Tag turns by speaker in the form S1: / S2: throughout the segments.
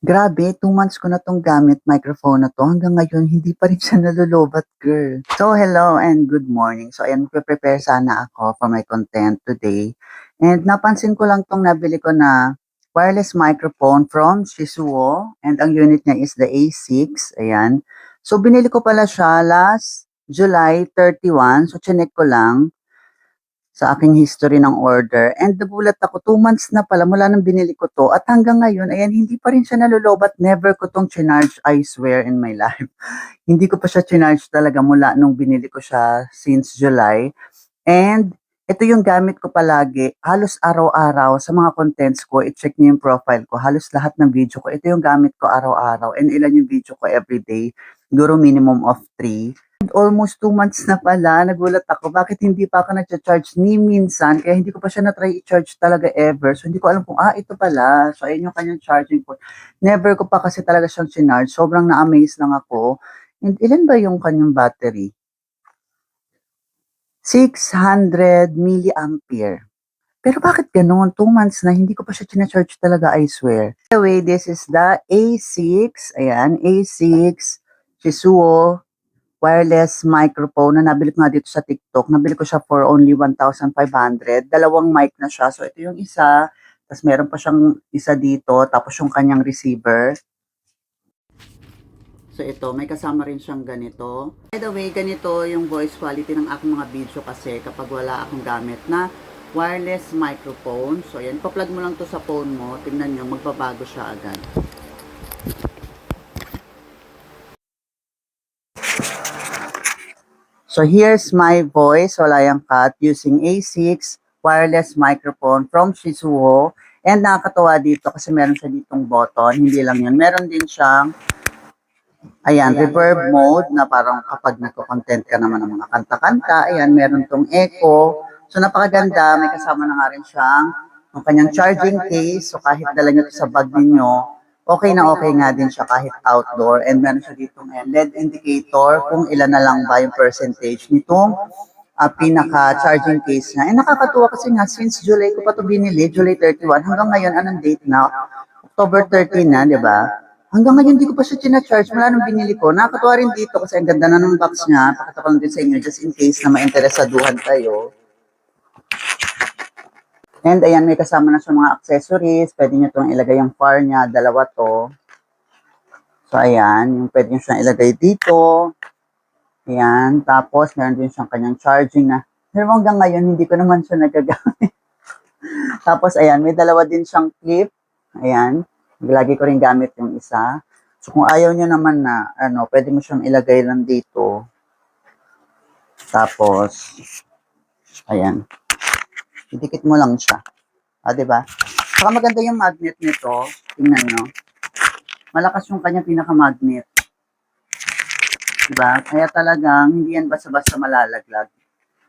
S1: Grabe, 2 months ko na 'tong gamit microphone na 'to, hanggang ngayon hindi pa rin siya nalolobat, girl. So, hello and good morning. So, ayan, magpe-prepare sana ako for my content today. And napansin ko lang 'tong nabili ko na wireless microphone from Shisuo, and ang unit niya is the A6, ayan. So, binili ko pala siya last July 31, so chineck ko lang sa aking history ng order, and nagulat ako, 2 months na pala mula nung binili ko 'to, at hanggang ngayon ayan, hindi pa rin siya nalolobat. Never ko 'tong chinarge, I swear in my life. Hindi ko pa siya chinarge talaga mula nung binili ko siya since July, and ito yung gamit ko palagi halos araw-araw sa mga contents ko. I-check niyo yung profile ko, halos lahat ng video ko ito yung gamit ko araw-araw, and ilan yung video ko everyday, siguro minimum of 3. Almost 2 months na pala, nagulat ako bakit hindi pa ako nagcha-charge ni minsan, kaya hindi ko pa siya na-try i-charge talaga ever. So hindi ko alam kung, ito pala. So ayun yung kanyang charging port. Never ko pa kasi talaga siyang chinarge. Sobrang na-amaze lang ako. And ilan ba yung kanyang battery? 600 milliampere. Pero bakit gano'n? 2 months na, hindi ko pa siya china-charge talaga, I swear. By the way, this is the A6. Ayan, A6 Shisuo wireless microphone na nabili ko nga dito sa TikTok. Nabili ko siya for only 1,500. Dalawang mic na siya. So, ito yung isa. Tapos, meron pa siyang isa dito. Tapos, yung kanyang receiver. So, ito. May kasama rin siyang ganito. By the way, ganito yung voice quality ng aking mga video kasi kapag wala akong gamit na wireless microphone. So, yan. Pa-plug mo lang to sa phone mo. Tingnan nyo, magbabago siya agad. So here's my voice, wala yung cut, using A6 wireless microphone from Shisuo. And nakakatawa dito kasi meron siya ditong button, hindi lang yun. Meron din siyang, ayan, reverb mode na parang kapag nagko-content ka naman ng mga kanta-kanta, ayan, meron tong echo. So napakaganda, may kasama na nga rin siyang ang kanyang charging case. So kahit dala nyo ito sa bag ninyo, okay na okay nga din siya kahit outdoor. And meron siya ditong LED indicator kung ilan na lang ba yung percentage nitong pinaka-charging case niya. And nakakatuwa kasi nga, since July ko pa ito binili, July 31, hanggang ngayon, anong date na? October 13 na, di ba? Hanggang ngayon, hindi ko pa siya charge mula nung binili ko. Nakakatuwa rin dito kasi ang ganda na ng box niya. Pakita ko lang din sa inyo just in case na ma-interesaduhan kayo. And ayan, may kasama na siya mga accessories. Pwede nyo itong ilagay yung far niya. Dalawa to. So ayan, yung pwede nyo siyang ilagay dito. Ayan, tapos meron din siyang kanyang charging na. Pero hanggang ngayon, hindi ko naman siya nagagamit. Tapos ayan, may dalawa din siyang clip. Ayan, lagi ko rin gamit yung isa. So kung ayaw nyo naman na, pwede mo siyang ilagay lang dito. Tapos, ayan. Idikit mo lang siya. Diba? Saka maganda yung magnet nito. Tingnan nyo. Malakas yung kanyang pinaka-magnet. Diba? Kaya talagang hindi yan basta-basta malalaglag.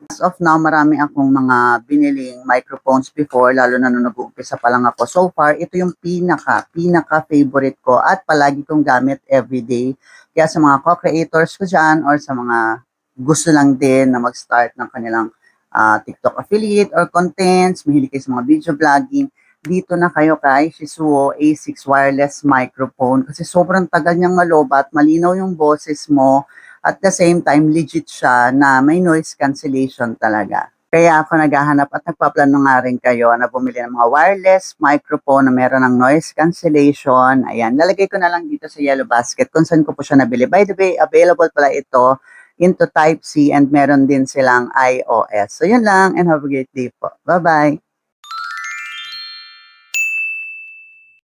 S1: As of now, marami akong mga biniling microphones before, lalo na nung nag-uumpisa pa lang ako. So far, ito yung pinaka-favorite ko at palagi kong gamit everyday. Kaya sa mga co-creators ko dyan or sa mga gusto lang din na mag-start ng kanilang TikTok affiliate or contents, mahilig kayo sa mga video vlogging, dito na kayo kay Shisuo A6 wireless microphone kasi sobrang tagal niyang malobat, malinaw yung boses mo, at the same time legit siya na may noise cancellation talaga. Kaya ako naghahanap at nagpaplano nga rin kayo na bumili ng mga wireless microphone na meron ng noise cancellation. Ayan, lalagay ko na lang dito sa yellow basket kung saan ko po siya nabili. By the way, available pala ito into Type-C and meron din silang iOS. So yun lang and have a great day po. Bye-bye!